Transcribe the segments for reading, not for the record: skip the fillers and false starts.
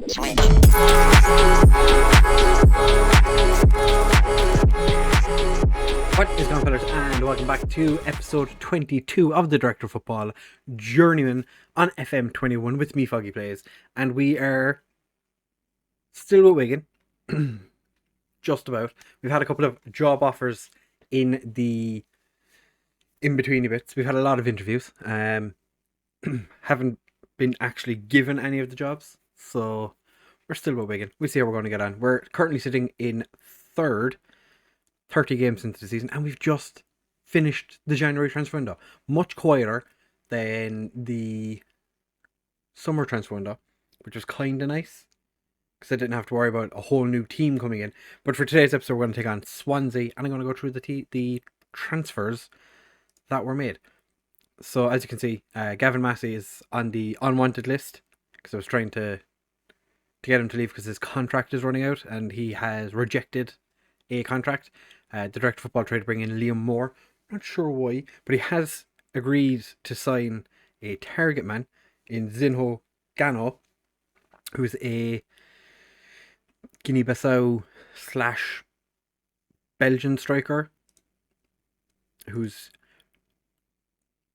What is going on, fellas, and welcome back to episode 22 of the Director of Football Journeyman on FM21 with me, FoggyPlays, and we are still with Wigan, just about. We've had a couple of job offers in the in-betweeny bits. We've had a lot of interviews, haven't been actually given any of the jobs, so we're still with Wigan. We'll see how we're going to get on. We're currently sitting in third, 30 games into the season, and we've just finished the January transfer window. Much quieter than the summer transfer window, which was kind of nice because I didn't have to worry about a whole new team coming in. But for today's episode, we're going to take on Swansea, and I'm going to go through the transfers that were made. So as you can see, Gavin Massey is on the unwanted list because I was trying to get him to leave because his contract is running out, and he has rejected a contract. The Director of Football tried to bring in Liam Moore. Not sure why, but he has agreed to sign a target man in Zinho Gano, who's a Guinea-Bissau / Belgian striker who's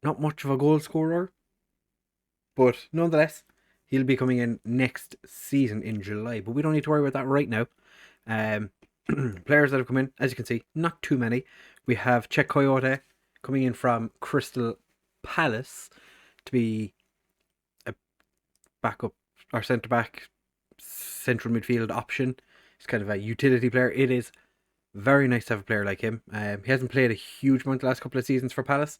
not much of a goal scorer, but nonetheless, he'll be coming in next season in July. But we don't need to worry about that right now. Players that have come in, as you can see, not too many. We have Czech Coyote coming in from Crystal Palace to be a backup or centre-back, central midfield option. He's kind of a utility player. It is very nice to have a player like him. He hasn't played a huge amount the last couple of seasons for Palace.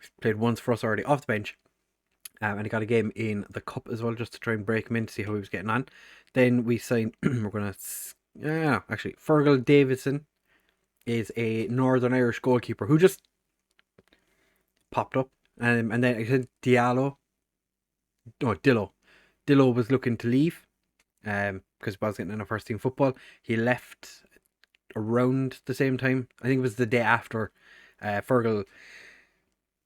He's played once for us already off the bench. And he got a game in the Cup as well, just to try and break him in to see how he was getting on. Then we signed, we're going to... actually, Fergal Davidson is a Northern Irish goalkeeper who just popped up. And then I said Dillo was looking to leave because he was getting into first team football. He left around the same time. I think it was the day after Fergal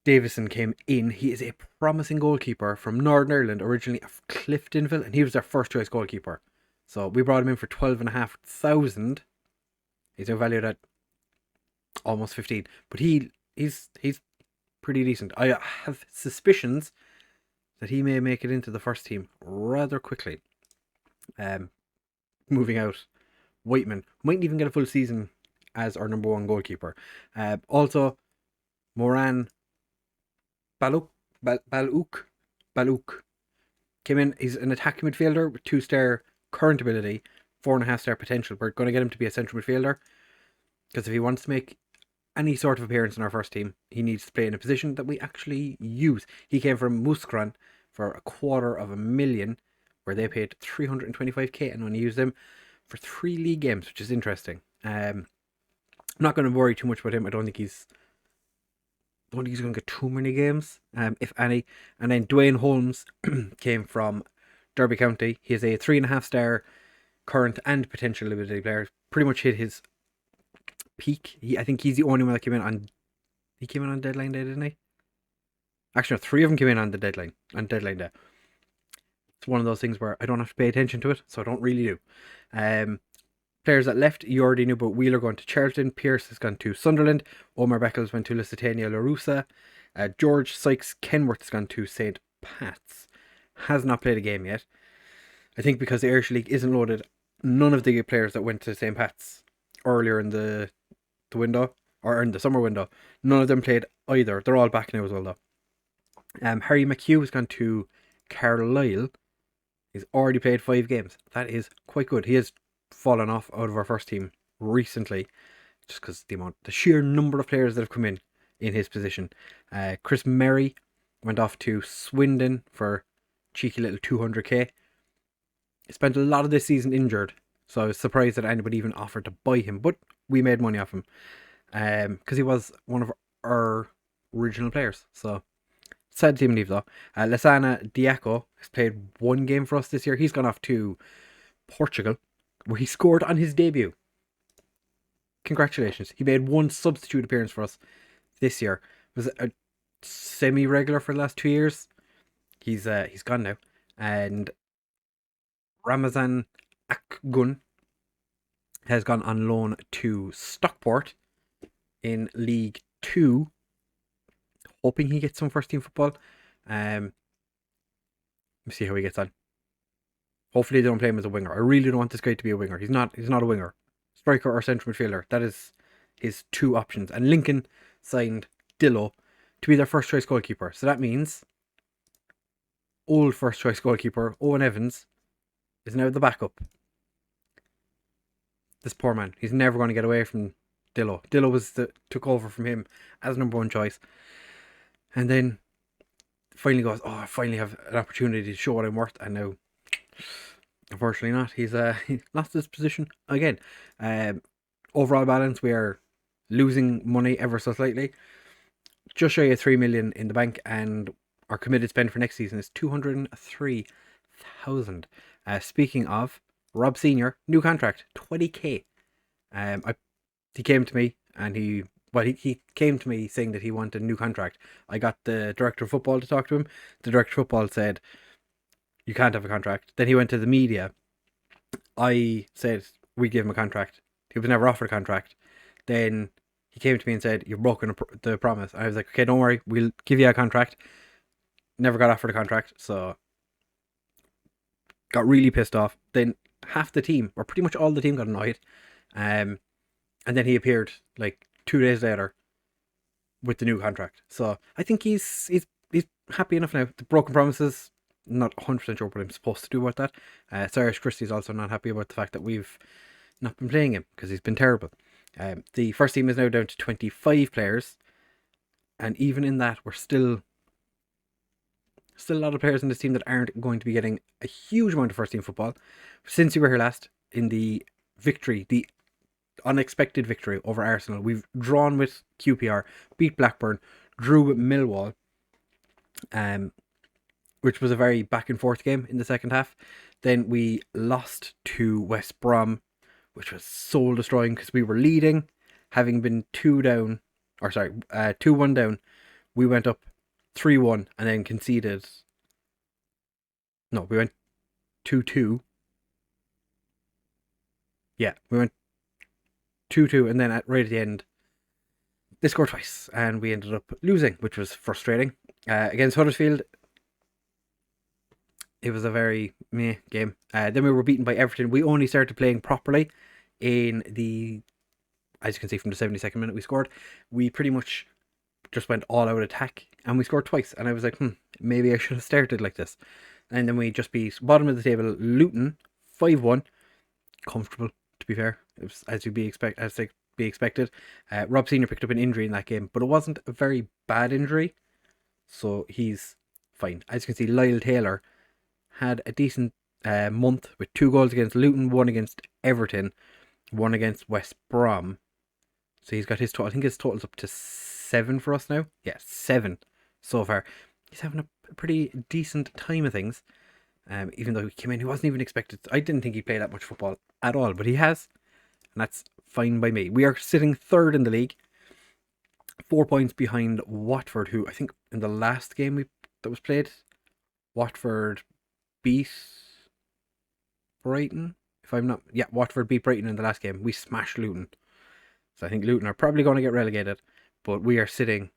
Davison came in. He is a promising goalkeeper from Northern Ireland, originally of Cliftonville, and he was their first choice goalkeeper. So we brought him in for 12,500. He's now valued at almost 15. But he's pretty decent. I have suspicions that he may make it into the first team rather quickly. Moving out, Whiteman mightn't even get a full season as our number one goalkeeper. Also, Moran Baluk came in. He's an attacking midfielder with 2-star current ability, 4.5-star potential. We're going to get him to be a central midfielder because if he wants to make any sort of appearance in our first team, he needs to play in a position that we actually use. He came from Muskran for 250,000, where they paid 325k and only used him for 3 league games, which is interesting. I'm not going to worry too much about him. I don't think he's going to get too many games, if any. And then Dwayne Holmes came from Derby County. He is a 3.5-star current and potential ability player. Pretty much hit his peak. I think he's the only one that came in on... He came in on deadline day, didn't he? Actually, no, 3 of them came in on deadline day. It's one of those things where I don't have to pay attention to it, so I don't really do. Players that left, you already knew about Wheeler going to Charlton. Pierce has gone to Sunderland. Omar Beckles went to Lusitania Larusa. George Sykes Kenworth has gone to St. Pat's. Has not played a game yet. I think because the Irish League isn't loaded, none of the players that went to St. Pat's earlier in the window, or in the summer window, none of them played either. They're all back now as well, though. Harry McHugh has gone to Carlisle. He's already played 5 games. That is quite good. He has fallen off out of our first team recently, just because the sheer number of players that have come in his position. Chris Merry went off to Swindon for cheeky little 200k. He spent a lot of this season injured, so I was surprised that anybody even offered to buy him, but we made money off him because he was one of our original players. So sad to see him leave, though. Lasana Diaco has played 1 game for us this year. He's gone off to Portugal, where he scored on his debut. Congratulations. He made 1 substitute appearance for us this year. Was a semi-regular for the last 2 years. He's gone now, and Ramazan Akgun has gone on loan to Stockport in League 2, hoping he gets some first team football. Let me see how he gets on. Hopefully they don't play him as a winger. I really don't want this guy to be a winger. He's not a winger. Striker or central midfielder. That is his two options. And Lincoln signed Dillo to be their first choice goalkeeper. So that means old first choice goalkeeper Owen Evans is now the backup. This poor man. He's never going to get away from Dillo. Dillo took over from him as number one choice. And then finally goes, I finally have an opportunity to show what I'm worth. And now, unfortunately not. He's he lost his position again. Overall balance, we are losing money ever so slightly. Just shy of 3 million in the bank, and our committed spend for next season is 203,000. Speaking of, Rob Senior, new contract, 20k. He came to me and he came to me saying that he wanted a new contract. I got the director of football to talk to him. The director of football said, you can't have a contract. Then he went to the media. I said, we give him a contract. He was never offered a contract. Then he came to me and said, you've broken the promise. I was like, okay, don't worry. We'll give you a contract. Never got offered a contract. So got really pissed off. Then half the team, or pretty much all the team, got annoyed. And then he appeared like 2 days later with the new contract. So I think he's happy enough now. The broken promises, not 100% sure what I'm supposed to do about that. Cyrus Christie's also not happy about the fact that we've not been playing him because he's been terrible. The first team is now down to 25 players, and even in that, we're still a lot of players in this team that aren't going to be getting a huge amount of first team football. Since we were here last, in the victory, the unexpected victory over Arsenal, we've drawn with QPR, beat Blackburn, drew with Millwall, which was a very back and forth game in the second half. Then we lost to West Brom, which was soul destroying because we were leading, having been 2-1 down. We went up 3-1 and then conceded. No, we went 2-2. Yeah, we went 2-2, and then right at the end, they scored twice, and we ended up losing, which was frustrating. Against Huddersfield, it was a very meh game. Then we were beaten by Everton. We only started playing properly in the, as you can see from the 72nd minute we scored. We pretty much just went all out attack, and we scored twice. And I was like, maybe I should have started like this. And then we just beat bottom of the table Luton 5-1. Comfortable, to be fair. It was as be expected. Rob Senior picked up an injury in that game, but it wasn't a very bad injury, so he's fine. As you can see, Lyle Taylor had a decent month with 2 goals against Luton, 1 against Everton, 1 against West Brom. So he's got his total. I think his total's up to 7 for us now. Yeah, 7 so far. He's having a pretty decent time of things. Even though he came in, he wasn't even expected. I didn't think he'd play that much football at all, but he has, and that's fine by me. We are sitting 3rd in the league, 4 points behind Watford, who I think in the last game that was played, Watford beat Brighton. Watford beat Brighton in the last game. We smashed Luton, so I think Luton are probably going to get relegated, but we are sitting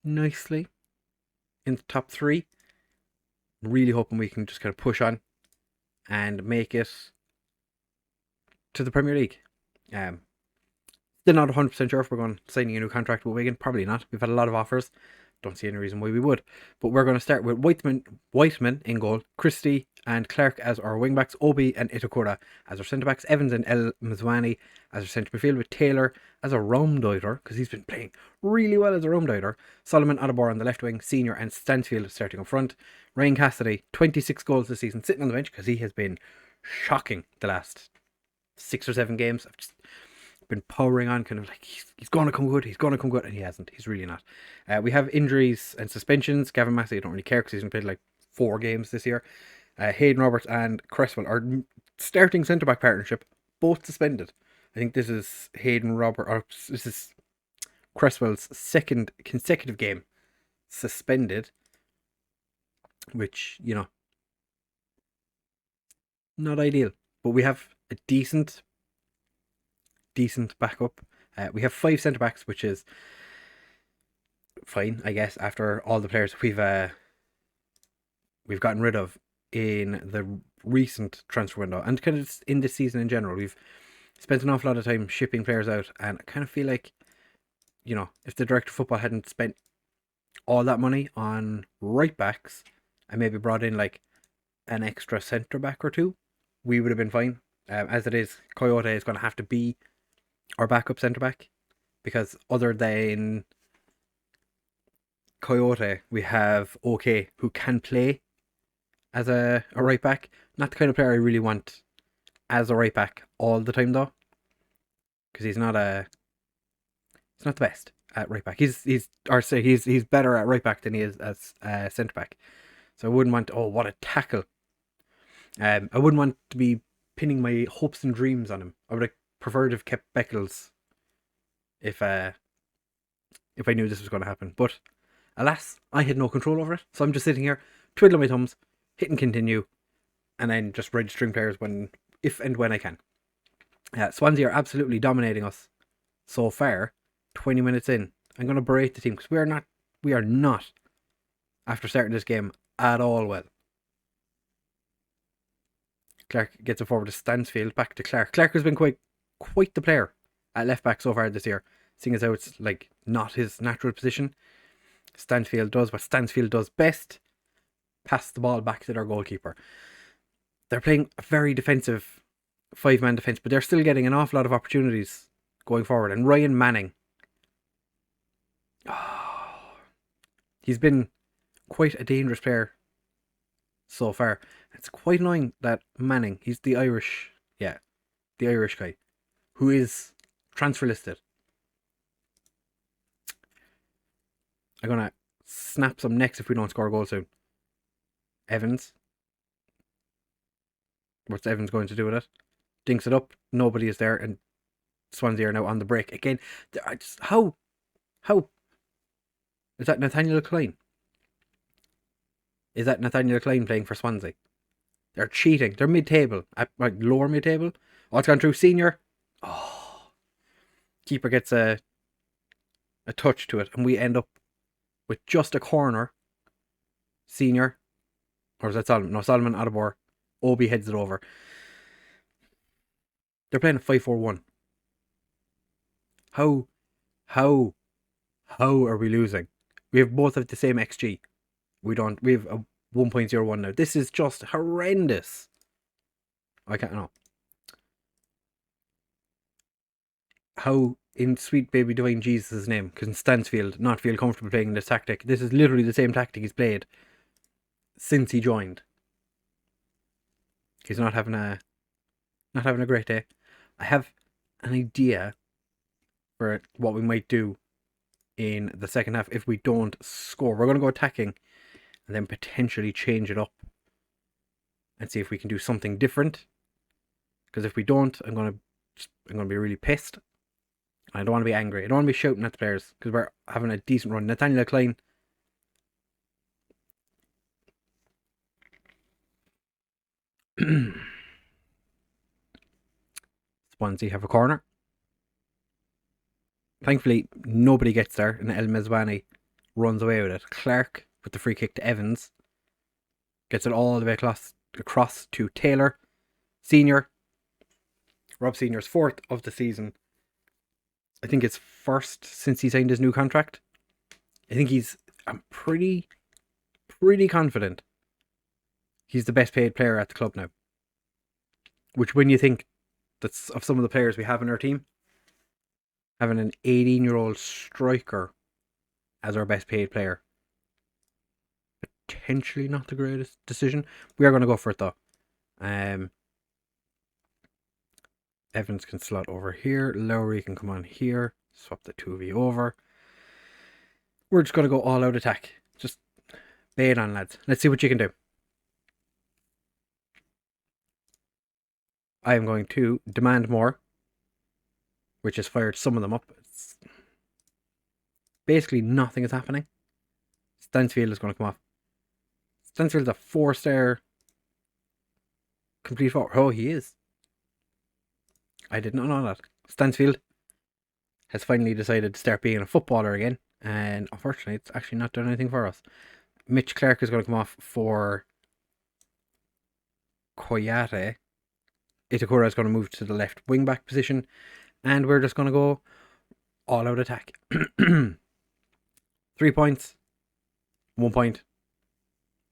nicely in the top 3. Really hoping we can just kind of push on and make it to the Premier League. Still not 100% sure if we're going to signing a new contract with Wigan. Probably not. We've had a lot of offers. Don't see any reason why we would. But we're going to start with Whiteman in goal, Christie and Clark as our wingbacks, Obi and Itakura as our centre-backs, Evans and El Mzwani as our centre midfield, with Taylor as a Raumdeuter, because he's been playing really well as a Raumdeuter, Solomon Adebor on the left wing, Senior and Stansfield starting up front, Ryan Cassidy, 26 goals this season, sitting on the bench because he has been shocking the last 6 or 7 games. I've just been powering on, kind of like he's going to come good, and he hasn't. He's really not. We have injuries and suspensions. Gavin Massey, I don't really care because he's been played like 4 games this year. Hayden Roberts and Cresswell, our starting centre back partnership, both suspended. I think this is this is Cresswell's 2nd consecutive game suspended, which, not ideal. But we have a decent backup. We have 5 centre backs, which is fine, I guess, after all the players we've gotten rid of in the recent transfer window, and kind of in this season in general. We've spent an awful lot of time shipping players out, and I kind of feel like, you know, if the director of football hadn't spent all that money on right backs and maybe brought in like an extra centre back or two, we would have been fine. As it is, Coyote is going to have to be our backup centre back, because other than Coyote, we have OK, who can play as a right back. Not the kind of player I really want as a right back all the time though, because he's not the best at right back. He's better at right back than he is as centre back. So I wouldn't want, oh, what a tackle. I wouldn't want to be pinning my hopes and dreams on him. I would have preferred to have kept Beckles if I knew this was going to happen. But alas, I had no control over it. So I'm just sitting here, twiddling my thumbs, hitting continue, and then just registering players if and when I can. Swansea are absolutely dominating us so far. 20 minutes in, I'm going to berate the team, because we are not, after starting this game, at all well. Clark gets it forward to Stansfield, back to Clark. Clark has been quite the player at left back so far this year, seeing as how it's like not his natural position. Stansfield does what Stansfield does best: pass the ball back to their goalkeeper. They're playing a very defensive 5-man defence, but they're still getting an awful lot of opportunities going forward. And Ryan Manning, he's been quite a dangerous player so far. It's quite annoying that Manning, he's the Irish guy, who is transfer listed. I'm going to snap some necks if we don't score a goal soon. Evans. What's Evans going to do with it? Dinks it up. Nobody is there, and Swansea are now on the break again. How is that Nathaniel Klein? Is that Nathaniel Klein playing for Swansea? They're cheating. They're mid-table, like lower mid-table. Oh, it's gone through Senior. Oh, keeper gets a touch to it, and we end up with just a corner. Senior, or is that Solomon? No, Solomon Adibor. Obi heads it over. They're playing a 5-4-1. How are we losing? We have both of the same XG. We have a 1.01 now. This is just horrendous. I can't know. How in sweet baby divine Jesus' name can Stansfield not feel comfortable playing this tactic? This is literally the same tactic he's played since he joined. He's not having a great day. I have an idea for what we might do in the second half if we don't score. We're going to go attacking and then potentially change it up and see if we can do something different. Because if we don't, I'm going to be really pissed. I don't want to be angry. I don't want to be shouting at the players because we're having a decent run. Nathaniel Klein. Swansea have a corner. Thankfully, nobody gets there, and El Mezwani runs away with it. Clark with the free kick to Evans. Gets it all the way across to Taylor. Senior. Rob Senior's 4th of the season. I think it's first since he signed his new contract. I'm pretty confident he's the best paid player at the club now. Which, when you think that's of some of the players we have in our team, having an 18-year-old striker as our best paid player, potentially not the greatest decision. We are going to go for it though. Evans can slot over here. Lowry can come on here. Swap the 2v over. We're just going to go all out attack. Just bay it on, lads. Let's see what you can do. I am going to demand more, which has fired some of them up. Basically, nothing is happening. Stansfield is going to come off. Stansfield's a 4-star complete forward. Oh, he is. I did not know that. Stansfield has finally decided to start being a footballer again, and unfortunately, it's actually not done anything for us. Mitch Clark is going to come off for Koyate. Itakura is going to move to the left wing back position, and we're just going to go all out attack. 3 points, 1 point.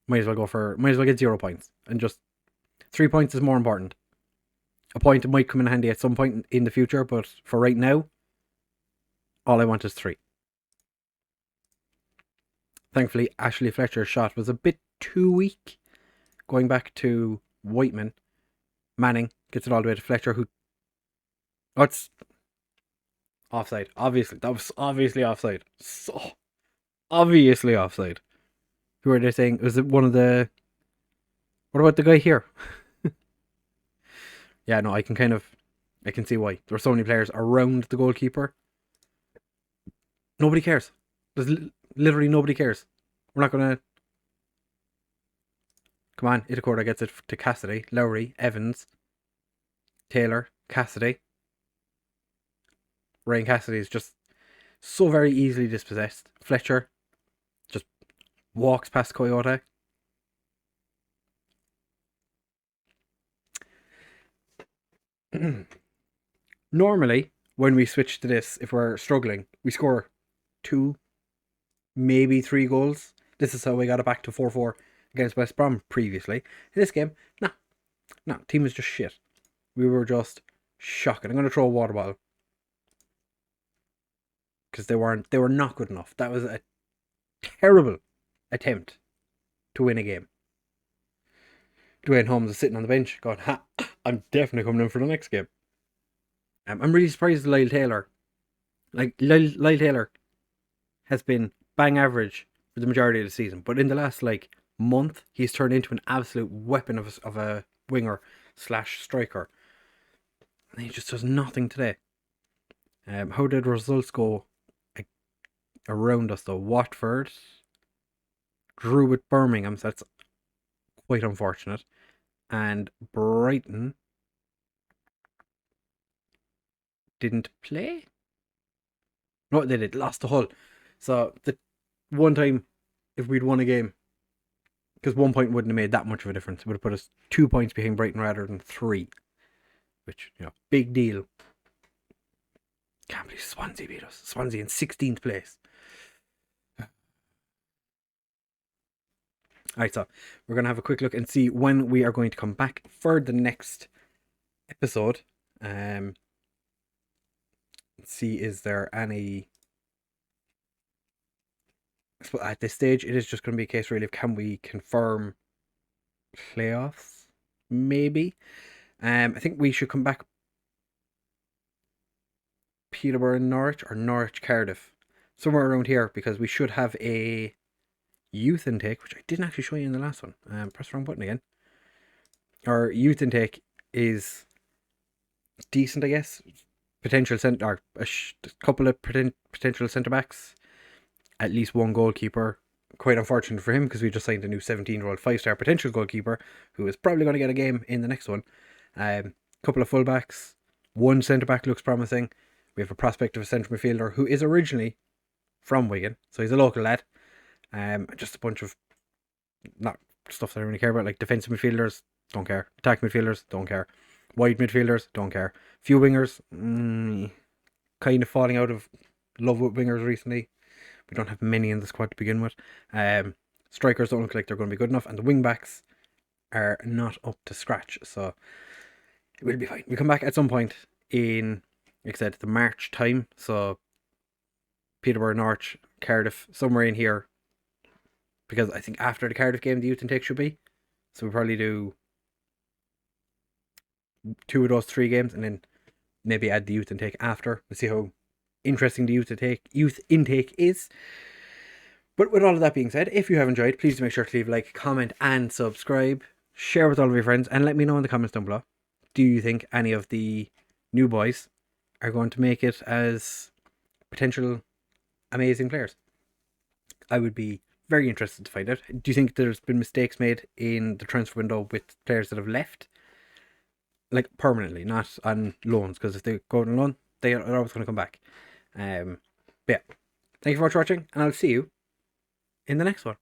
Might as well get 0 points, and just 3 points is more important. A point might come in handy at some point in the future, but for right now, all I want is 3. Thankfully, Ashley Fletcher's shot was a bit too weak. Going back to Whiteman, Manning gets it all the way to Fletcher, who... Oh, it's offside. Obviously. That was obviously offside. So obviously offside. Who are they saying? Was it one of the... What about the guy here? Yeah, no, I can see why. There are so many players around the goalkeeper. Nobody cares. There's literally nobody cares. We're not going to... Come on, Itakura gets it to Cassidy, Lowry, Evans, Taylor, Cassidy. Ryan Cassidy is just so very easily dispossessed. Fletcher just walks past Coyote. Normally, when we switch to this, if we're struggling, we score 2, maybe 3 goals. This is how we got it back to 4-4 against West Brom previously. In this game, no, team was just shit. We were just shocking. I'm going to throw a water bottle. Because they were not good enough. That was a terrible attempt to win a game. Dwayne Holmes is sitting on the bench going, I'm definitely coming in for the next game. I'm really surprised Lyle Taylor. Like, Lyle Taylor has been bang average for the majority of the season. But in the last, month, he's turned into an absolute weapon of a winger / striker. And he just does nothing today. How did results go around us though? Watford drew with Birmingham, so that's quite unfortunate. And Brighton didn't play? No, they did. Lost to Hull. So the one time, if we'd won a game, because 1 point wouldn't have made that much of a difference. It would have put us 2 points behind Brighton rather than 3. Which, big deal. Can't believe Swansea beat us. Swansea in 16th place. Alright, so we're going to have a quick look and see when we are going to come back for the next episode. See, is there any... At this stage, it is just going to be a case really of can we confirm playoffs? Maybe. I think we should come back Peterborough and Norwich, or Norwich Cardiff, somewhere around here, because we should have a youth intake, which I didn't actually show you in the last one. Press the wrong button again. Our youth intake is decent, I guess. Potential centre, a couple of potential centre backs, at least one goalkeeper. Quite unfortunate for him because we just signed a new 17-year-old 5-star potential goalkeeper who is probably going to get a game in the next one. Couple of fullbacks, one centre back looks promising. We have a prospect of a central midfielder who is originally from Wigan, so he's a local lad. Just a bunch of not stuff that I don't really care about, like defensive midfielders, don't care. Attack midfielders, don't care. Wide midfielders, don't care. Few wingers, kind of falling out of love with wingers recently. We don't have many in the squad to begin with. Strikers don't look like they're going to be good enough, and the wing backs are not up to scratch. So it will be fine. We come back at some point in, like I said, the March time. So Peterborough, Norwich, Cardiff, somewhere in here. Because I think after the Cardiff game, the youth intake should be. So we'll probably do 2 of those 3 games, and then maybe add the youth intake after. We'll see how interesting the youth intake is. But with all of that being said, if you have enjoyed, please make sure to leave a like, comment, and subscribe. Share with all of your friends, and let me know in the comments down below. Do you think any of the new boys are going to make it as potential amazing players? I would be very interested to find out. Do you think there's been mistakes made in the transfer window with players that have left? like permanently, not on loans, because if they go on loan, they're always going to come back. But yeah, thank you for watching, and I'll see you in the next one.